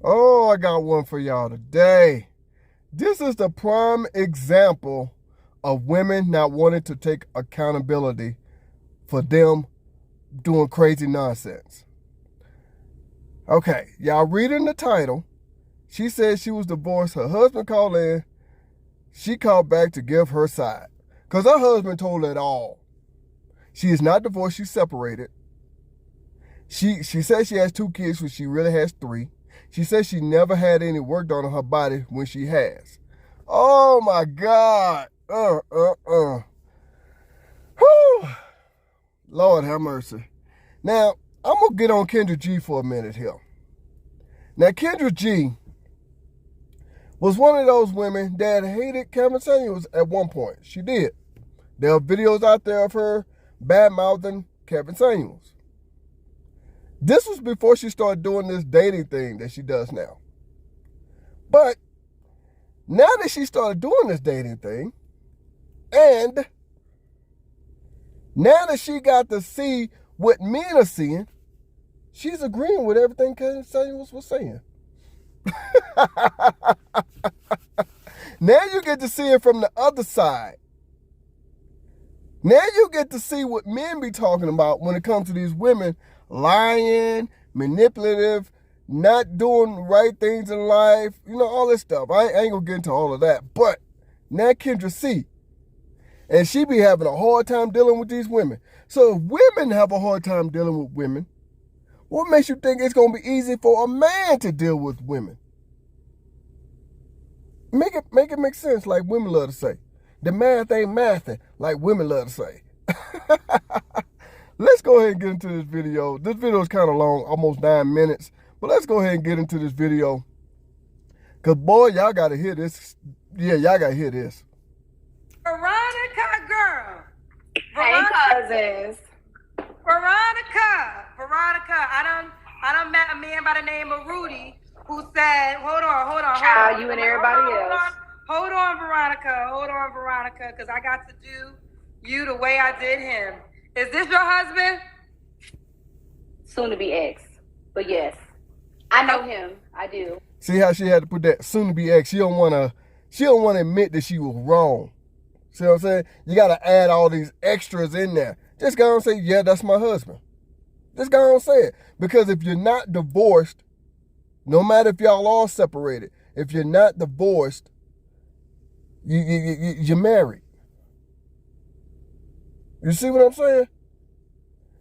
Oh, I got one for y'all today. This is the prime example of women not wanting to take accountability for them doing crazy nonsense. Okay, y'all reading the title. She said she was divorced. Her husband called in. She called back to give her side. Because her husband told her it all. She is not divorced. She's separated. She says she has 2 kids, but she really has 3. She says she never had any work done on her body when she has. Oh, my God. Whew. Lord have mercy. Now, I'm going to get on Kendra G for a minute here. Now, Kendra G was one of those women that hated Kevin Samuels at one point. She did. There are videos out there of her bad-mouthing Kevin Samuels. This was before she started doing this dating thing that she does now. But now that she started doing this dating thing, and now that she got to see what men are seeing, she's agreeing with everything Kevin Samuels was saying. Now you get to see it from the other side. Now you get to see what men be talking about when it comes to these women lying, manipulative, not doing the right things in life, all this stuff. I ain't gonna get into all of that. But now Kendra C, and she be having a hard time dealing with these women. So if women have a hard time dealing with women, what makes you think it's gonna be easy for a man to deal with women? Make it make sense, like women love to say. The math ain't mathing, like women love to say. Let's go ahead and get into this video. This video is kind of long, almost 9 minutes. But let's go ahead and get into this video. Because, boy, y'all got to hear this. Yeah, y'all got to hear this. Veronica, girl. Hey, cousins. Veronica. I done met a man by the name of Rudy who said, hold on. Child, you and everybody else. Hold on, Veronica, because I got to do you the way I did him. Is this your husband? Soon to be ex. But yes. I know him. I do. See how she had to put that soon to be ex. She don't wanna admit that she was wrong. See what I'm saying? You gotta add all these extras in there. Just go and say, yeah, that's my husband. Just go and say it. Because if you're not divorced, no matter if y'all all separated, if you're not divorced, you're married. You see what I'm saying?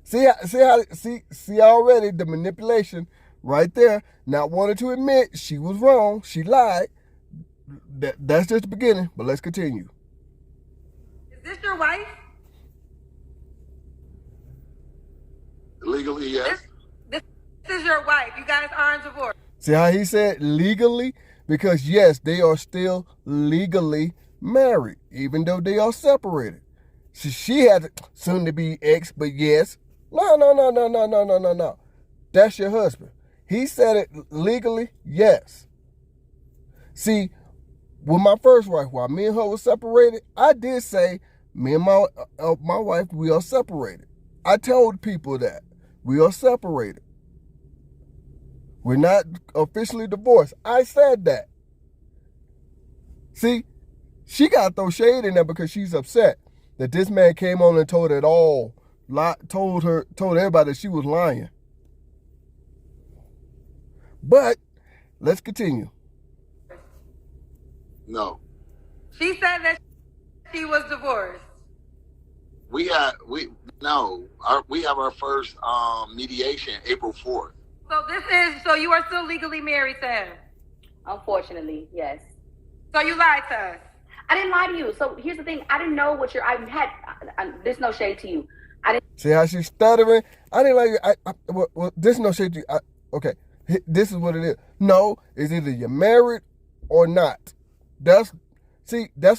See already the manipulation right there. Not wanting to admit she was wrong, she lied. That's just the beginning, but let's continue. Is this your wife? Legally, yes. This is your wife. You guys aren't divorced. See how he said legally? Because yes, they are still legally married, even though they are separated. She had soon to be ex, but yes. No. That's your husband. He said it legally, yes. See, with my first wife, while me and her were separated, I did say, me and my wife, we are separated. I told people that. We are separated. We're not officially divorced. I said that. See, she got to throw shade in there because she's upset that this man came on and told it all. Told everybody that she was lying. But let's continue. No. She said that she was divorced. We have our first mediation April 4th. So you are still legally married to him? Unfortunately, yes. So you lied to us? I didn't lie to you. So here's the thing. I didn't know what there's no shade to you. I didn't. See how she's stuttering? I didn't like well, there's no shade to you. Okay, this is what it is. No, it's either you're married or not. That's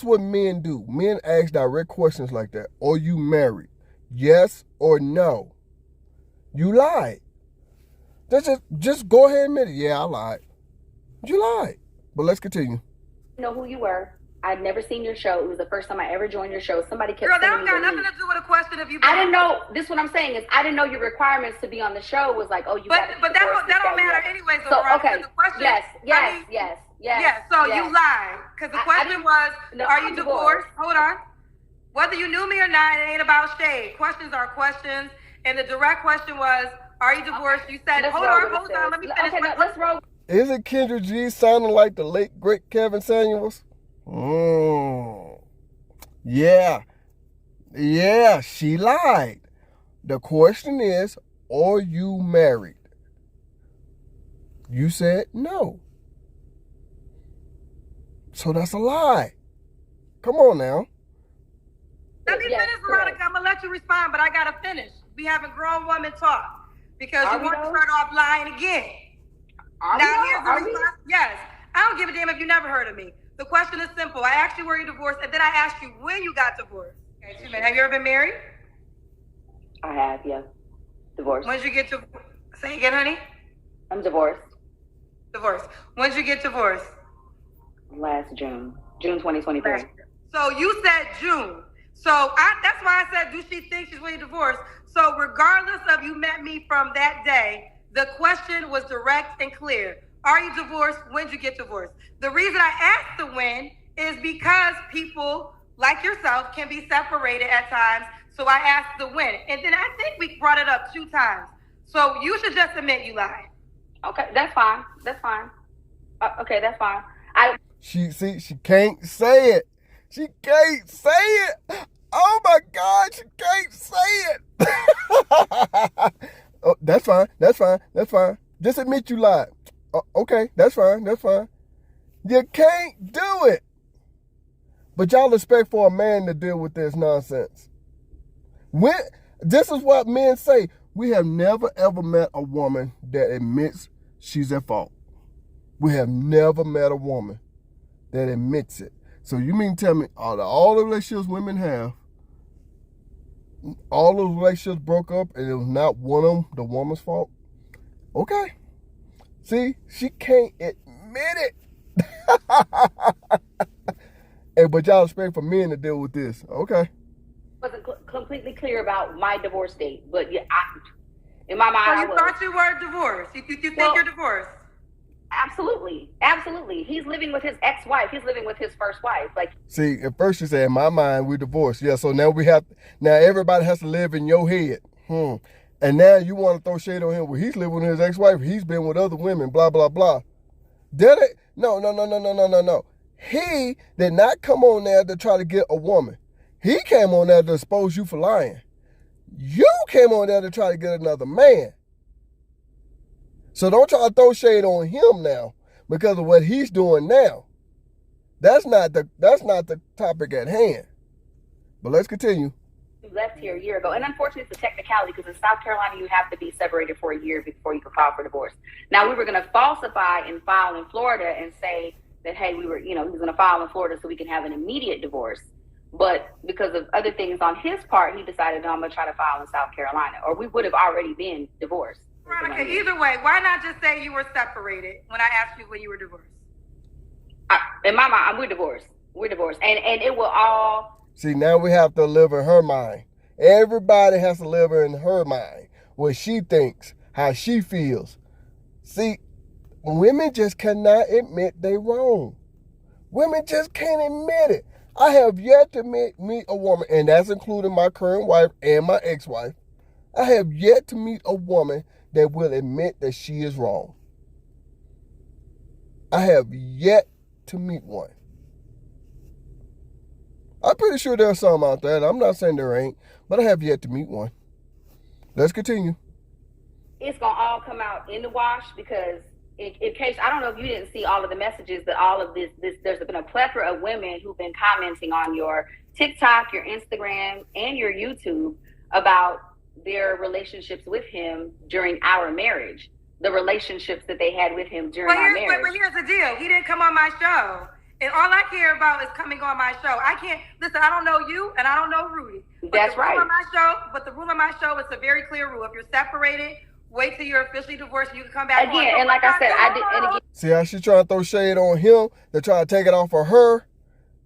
what men do. Men ask direct questions like that. Are you married? Yes or no? You lied. Just go ahead and admit it. Yeah, I lied. You lied. But let's continue. Know who you were. I'd never seen your show. It was the first time I ever joined your show. Somebody kept Girl, that sending don't me got the nothing link. to do with a question of you. I didn't know. This is what I'm saying is I didn't know your requirements to be on the show was like, oh, you. But that don't matter anyway. So Okay. The question, Yes. I mean, Yes. Yeah, so you lied. Because the question was, no, are I'm you divorced? Hold on. Whether you knew me or not, it ain't about shade. Questions are questions. And the direct question was, are you divorced? You said, Let's hold roll on, with it, let me sis. finish Okay, my no, let's roll. Isn't Kendra G sounding like the late great Kevin Samuels? Yeah. Yeah, she lied. The question is, are you married? You said no. So that's a lie. Come on now. Let me finish, Veronica. I'm going to let you respond, but I got to finish. We having grown woman talk. Because you want to start off lying again. Here's the response. Yes. I don't give a damn if you never heard of me. The question is simple. I asked you were you divorced, and then I asked you when you got divorced. Okay, 2 minutes. Have you ever been married? I have, yeah. Divorced. When did you get to say again, honey? I'm divorced. Divorced. When did you get divorced? Last June 2023. So you said June. So that's why I said, do she think she's really divorced? So regardless of you met me from that day, the question was direct and clear. Are you divorced? When did you get divorced? The reason I asked the when is because people like yourself can be separated at times. So I asked the when. And then I think we brought it up 2 times. So you should just admit you lied. Okay, that's fine. Okay, that's fine. She can't say it. She can't say it. Oh my God, she can't say it. Oh, that's fine. Just admit you lied. Okay, that's fine. You can't do it. But y'all expect for a man to deal with this nonsense. This is what men say. We have never ever met a woman that admits she's at fault. We have never met a woman that admits it. So you mean tell me all the relationships women have, all those relationships broke up and it was not one of them the woman's fault? Okay. See, she can't admit it. Hey, but y'all expect for men to deal with this. Okay. Wasn't completely clear about my divorce date, but yeah, in my mind, so you thought you were divorced. You think you're divorced? Absolutely. He's living with his ex-wife. He's living with his first wife. See, at first you said, in my mind, we're divorced. Yeah, so now everybody has to live in your head. And now you want to throw shade on him. Well, he's living with his ex-wife. He's been with other women, blah, blah, blah. Did it? No. He did not come on there to try to get a woman. He came on there to expose you for lying. You came on there to try to get another man. So don't try to throw shade on him now because of what he's doing now. That's not the topic at hand. But let's continue. You left here a year ago. And unfortunately, it's a technicality because in South Carolina, you have to be separated for a year before you can file for divorce. Now, we were going to falsify and file in Florida and say that, hey, he was going to file in Florida so we can have an immediate divorce. But because of other things on his part, he decided, no, I'm going to try to file in South Carolina, or we would have already been divorced. Veronica, either way, why not just say you were separated when I asked you when you were divorced? In my mind, we're divorced. And it will all... See, now we have to live in her mind. Everybody has to live in her mind. What she thinks, how she feels. See, women just cannot admit they wrong. Women just can't admit it. I have yet to meet a woman, and that's including my current wife and my ex-wife. I have yet to meet a woman that will admit that she is wrong. I have yet to meet one. I'm pretty sure there's some out there. I'm not saying there ain't, but I have yet to meet one. Let's continue. It's going to all come out in the wash because in case, I don't know if you didn't see all of the messages, but all of this, there's been a plethora of women who've been commenting on your TikTok, your Instagram, and your YouTube about their relationships with him during our marriage, the relationships that they had with him during our marriage. But here's the deal. He didn't come on my show. And all I care about is coming on my show. I can't, listen, I don't know you and I don't know Rudy. That's right. But the rule of my show is a very clear rule. If you're separated, wait till you're officially divorced and you can come back again. And like I said, again. See how she trying to throw shade on him to try to take it off of her?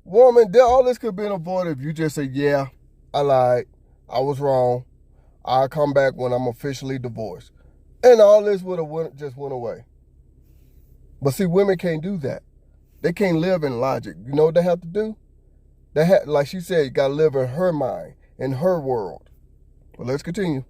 Woman, all this could have been avoided if you just say, yeah, I lied. I was wrong. I'll come back when I'm officially divorced. And all this would have just went away. But see, women can't do that. They can't live in logic. You know what they have to do? Like she said, you got to live in her mind, in her world. But let's continue.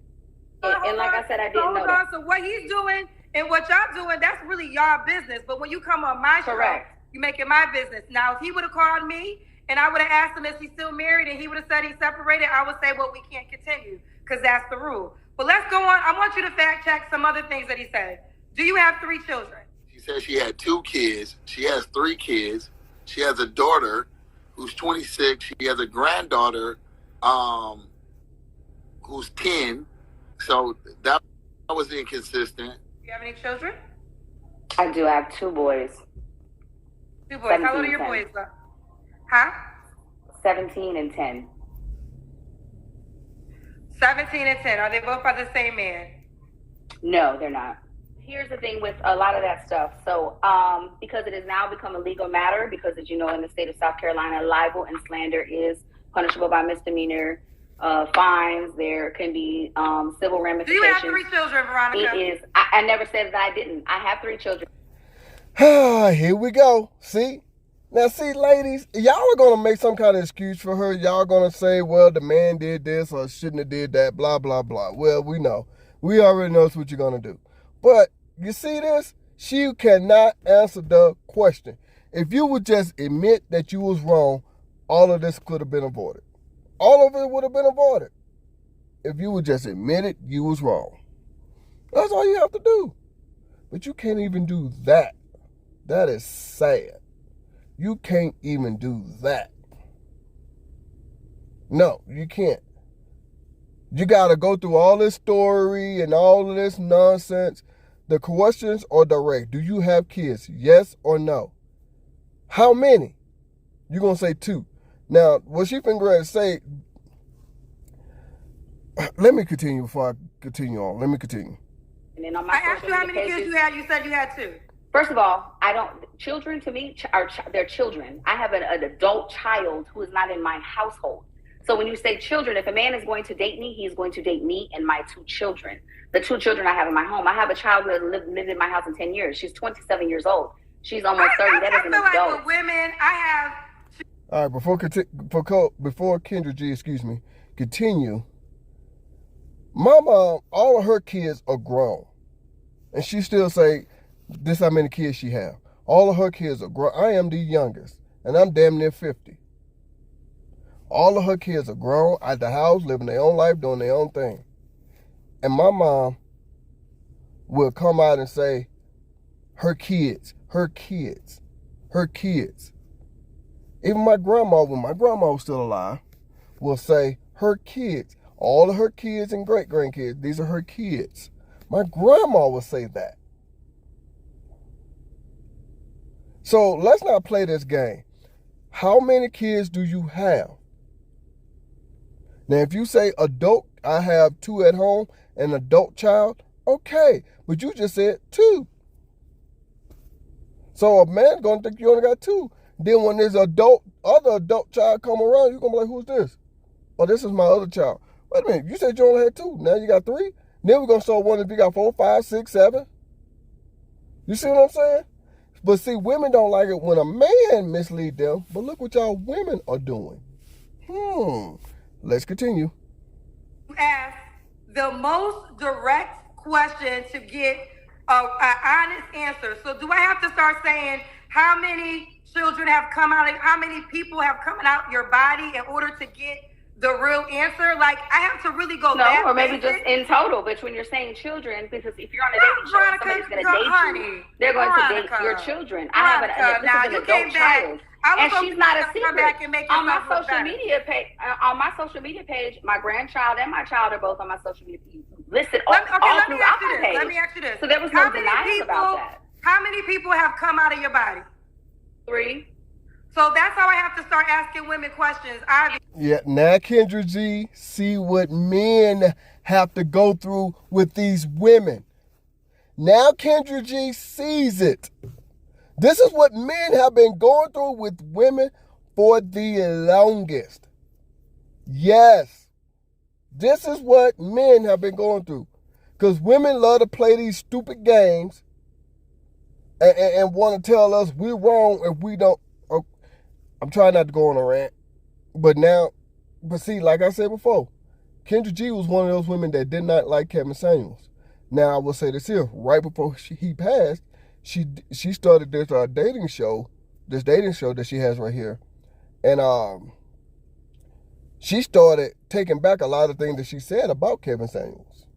And like I said, I didn't know that. So what he's doing and what y'all doing, that's really y'all business. But when you come on my Correct. show, you make it my business. Now, if he would have called me and I would have asked him if he's still married and he would have said he's separated, I would say, well, we can't continue because that's the rule. But let's go on. I want you to fact check some other things that he said. Do you have 3 children? She said she had 2 kids. She has 3 kids. She has a daughter who's 26. She has a granddaughter who's 10. So that was inconsistent. Do you have any children? I do. I have 2 boys. 2 boys. How old are your 10. boys? Huh? 17 and 10. 17 and 10. Are they both by the same man? No, they're not. Here's the thing with a lot of that stuff. So, because it has now become a legal matter, because as you know, in the state of South Carolina, libel and slander is punishable by misdemeanor fines. There can be civil ramifications. Do you have 3 children, Veronica? It is. I never said that I didn't. I have 3 children. Here we go. See? Now, see, ladies, y'all are going to make some kind of excuse for her. Y'all going to say, well, the man did this or shouldn't have did that, blah, blah, blah. Well, we know. We already know what you're going to do. But you see this? She cannot answer the question. If you would just admit that you was wrong, all of this could have been avoided. All of it would have been avoided. If you would just admit it, you was wrong. That's all you have to do. But you can't even do that. That is sad. You can't even do that. No, you can't. You got to go through all this story and all of this nonsense. The questions are direct. Do you have kids? Yes or no? How many? You're going to say 2. Now, what she finna say, let me continue before I continue on. Let me continue. And then on my I asked you how many kids you had. You said you had 2. First of all, children to me are they're children. I have an adult child who is not in my household. So when you say children, if a man is going to date me, he's going to date me and my 2 children. The 2 children I have in my home. I have a child who has lived in my house in 10 years. She's 27 years old. She's almost 30. That is an adult. Like with women, I have. All right, before Kendra G, continue. My mom, all of her kids are grown. And she still say, this how many kids she have. All of her kids are grown. I am the youngest, and I'm damn near 50. All of her kids are grown, at the house, living their own life, doing their own thing. And my mom will come out and say, her kids. Even my grandma, when my grandma was still alive, will say, her kids. All of her kids and great-grandkids, these are her kids. My grandma will say that. So let's not play this game. How many kids do you have? Now, if you say adult, I have 2 at home, an adult child, okay. But you just said 2. So a man's going to think you only got 2. Then when this other adult child come around, you're going to be like, who's this? Oh, this is my other child. Wait a minute, you said you only had 2. Now you got 3? Then we're going to start wondering if you got 4, 5, 6, 7. You see what I'm saying? But see, women don't like it when a man mislead them. But look what y'all women are doing. Let's continue. Ask the most direct question to get an honest answer. So do I have to start saying how many children have come out, how many people have come out your body in order to get the real answer? Like, I have to really go back. No, or maybe just in total. But when you're saying children, because if you're on a dating show, somebody's going to date you. They're going to date your children. I have an adult child. And she's not a secret. On my social media page, my grandchild and my child are both on my social media page. Listed all throughout my page. Let me ask you this. So there was no denying about that. How many people have come out of your body? 3. So that's how I have to start asking women questions. Yeah, now Kendra G, see what men have to go through with these women. Now Kendra G sees it. This is what men have been going through with women for the longest. Yes, this is what men have been going through. Because women love to play these stupid games and want to tell us we're wrong if we don't. Oh, I'm trying not to go on a rant, but see, like I said before, Kendra G was one of those women that did not like Kevin Samuels. Now I will say this here: right before he passed, she started this dating show that she has right here, and she started taking back a lot of things that she said about Kevin Samuels.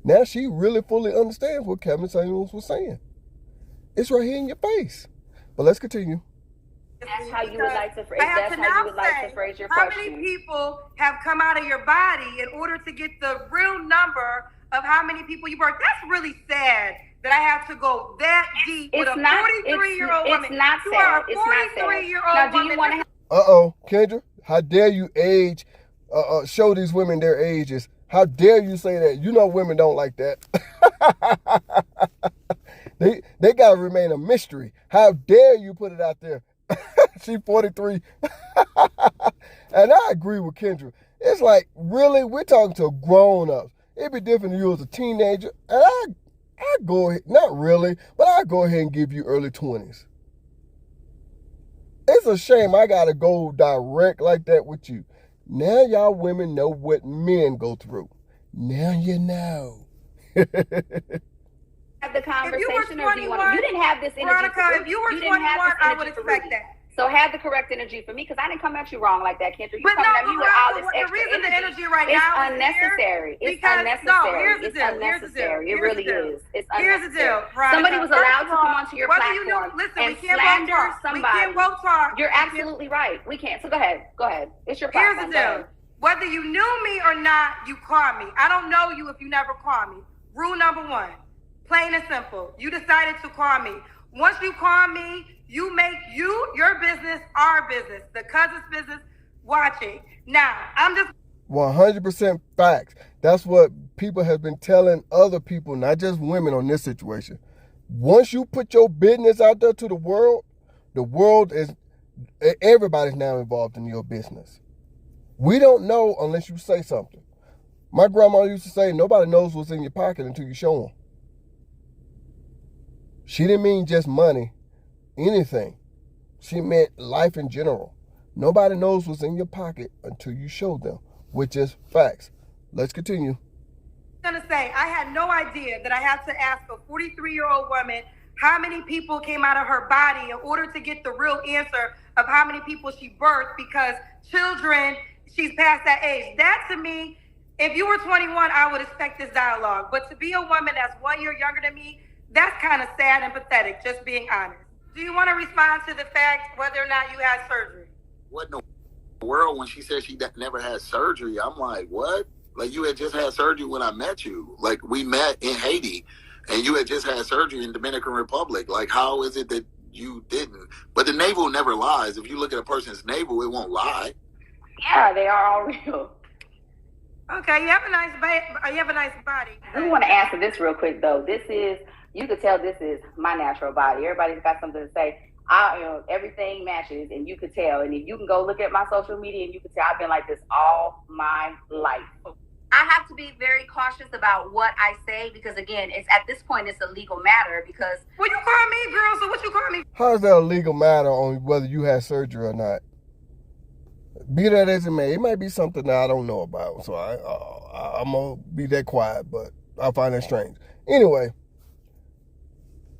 Now she really fully understands what Kevin Samuels was saying. It's right here in your face. But let's continue. That's how you would like to phrase. That's how you would like to phrase your question. question. How many people have come out of your body in order to get the real number of how many people you birthed? That's really sad that I have to go that deep with a 43-year-old woman. It's not sad. It's not sad. 43-year-old woman. Do you want to? Kendra, how dare you show these women their ages? How dare you say that? You know women don't like that. They got to remain a mystery. How dare you put it out there? She's 43. And I agree with Kendra. It's like, really? We're talking to grown-ups. It'd be different if you was a teenager. And I go ahead, not really, but I go ahead and give you early 20s. It's a shame I got to go direct like that with you. Now y'all women know what men go through. Now you know. Have the conversation, or do you want? You didn't have this energy. Veronica, if you were 21, I would expect that. So have the correct energy for me, because I didn't come at you wrong like that, Kendra. You but coming at me with all this extra the reason energy. The energy right it's now unnecessary. It's unnecessary. It's unnecessary. It really is. It's unnecessary. Here's the deal, Veronica. Somebody was allowed to come onto your platform and slander somebody. We can't both talk. You're absolutely right. We can't. So go ahead. Go ahead. It's your platform. Here's the deal. Whether you knew me or not, you call me. I don't know you if you never call me. Rule number one, plain and simple. You decided to call me. Once you call me, you make your business, our business, the cousin's business, watching. Now, I'm just 100% facts. That's what people have been telling other people, not just women, on this situation. Once you put your business out there to the world is, everybody's now involved in your business. We don't know unless you say something. My grandma used to say, nobody knows what's in your pocket until you show them. She didn't mean just money, anything. She meant life in general. Nobody knows what's in your pocket until you show them, which is facts. Let's continue. I'm going to say, I had no idea that I had to ask a 43-year-old woman how many people came out of her body in order to get the real answer of how many people she birthed, because children, she's past that age. That, to me, if you were 21, I would expect this dialogue. But to be a woman that's 1 year younger than me, that's kind of sad and pathetic, just being honest. Do you want to respond to the fact whether or not you had surgery? What in the world? When she said she never had surgery, I'm like, what? Like, you had just had surgery when I met you. Like, we met in Haiti, and you had just had surgery in Dominican Republic. Like, how is it that you didn't? But the navel never lies. If you look at a person's navel, it won't lie. Yeah, they are all real. Okay, you have a nice body. I do want to answer this real quick, though. You could tell this is my natural body. Everybody's got something to say. Everything matches, and you could tell. And if you can go look at my social media, and you can tell I've been like this all my life. I have to be very cautious about what I say, because again, it's at this point it's a legal matter. Because well, you call me, girl. So what you call me? How is that a legal matter on whether you had surgery or not? Be that as it may, it might be something that I don't know about. So I'm gonna be that quiet, but I find that strange. Anyway,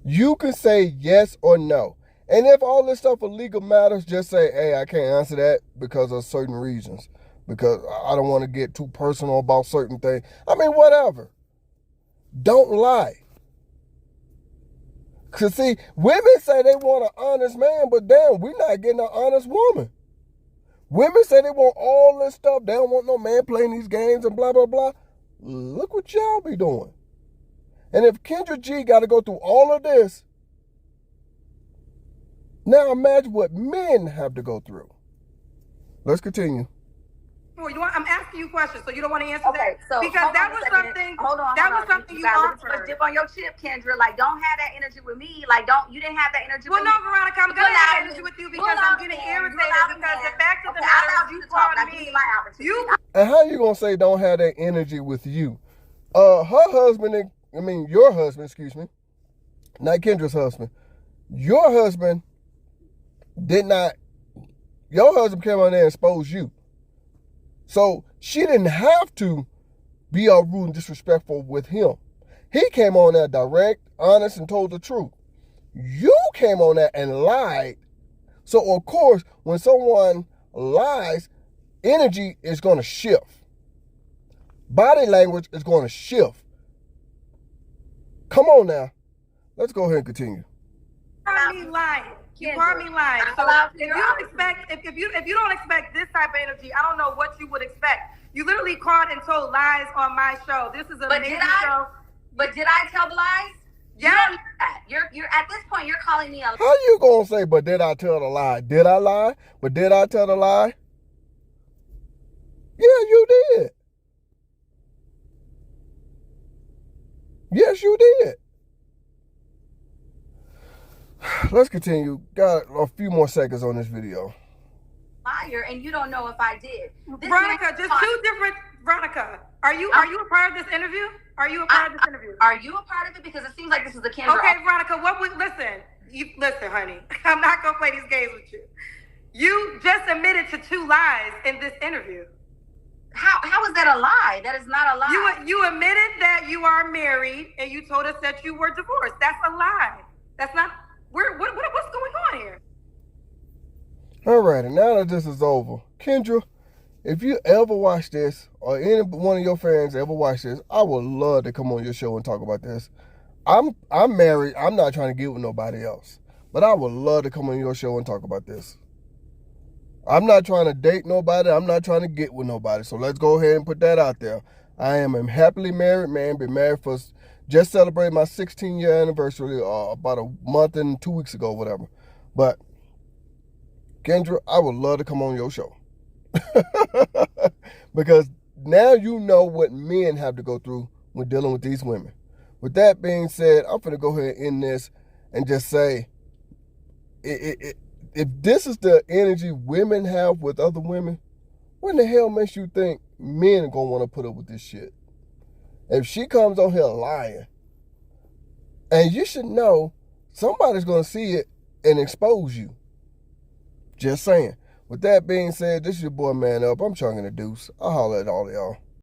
you can say yes or no. And if all this stuff are legal matters, just say, hey, I can't answer that because of certain reasons. Because I don't want to get too personal about certain things. I mean, whatever. Don't lie. Because, see, women say they want an honest man, but damn, we're not getting an honest woman. Women say they want all this stuff. They don't want no man playing these games and blah, blah, blah. Look what y'all be doing. And if Kendra G got to go through all of this, now imagine what men have to go through. Let's continue. I'm asking you questions, so you don't want to answer okay, that? So because that was something. That was something you offered. Dip on your chip, Kendra. Like, don't have that energy with me. Like, you didn't have that energy with me. Well, no, Veronica, I'm gonna have that energy with you because I'm getting irritated because the fact of the matter is you called me. And how you gonna say don't have that energy with you? Your husband, not Kendra's husband. Your husband your husband came on there and exposed you. So she didn't have to be all rude and disrespectful with him. He came on there direct, honest, and told the truth. You came on there and lied. So of course, when someone lies, energy is going to shift. Body language is going to shift. Come on now. Let's go ahead and continue. You called me lying. You called me lying. So if you don't expect this type of energy, I don't know what you would expect. You literally called and told lies on my show. This is a amazing show. But did I tell the lies? Yeah. You don't do that. You're at this point you're calling me a How you gonna say, but did I tell the lie? Did I lie? But did I tell the lie? Yeah, you did. Yes, you did. Let's continue. Got a few more seconds on this video. liar, and you don't know if I did. Veronica, just two different. Veronica, are you a part of this interview? Are you a part of this interview? Are you a part of it? Because it seems like this is a Kendra. Okay, Veronica, listen, honey. I'm not gonna play these games with you. You just admitted to 2 lies in this interview. How is that a lie? That is not a lie. You admitted that you are married, and you told us that you were divorced. That's a lie. That's not. What's going on here? All right, and now that this is over, Kendra, if you ever watch this, or any one of your fans ever watch this, I would love to come on your show and talk about this. I'm married. I'm not trying to get with nobody else, but I would love to come on your show and talk about this. I'm not trying to date nobody. I'm not trying to get with nobody. So let's go ahead and put that out there. I am a happily married man. Been married for, just celebrated my 16-year anniversary about a month and 2 weeks ago, whatever. But Kendra, I would love to come on your show. Because now you know what men have to go through when dealing with these women. With that being said, I'm going to go ahead and end this and just say, if this is the energy women have with other women, what in the hell makes you think men are going to want to put up with this shit? If she comes on here lying, and you should know somebody's going to see it and expose you. Just saying. With that being said, this is your boy Man Up. I'm Chunking the Deuce. I'll holler at all of y'all.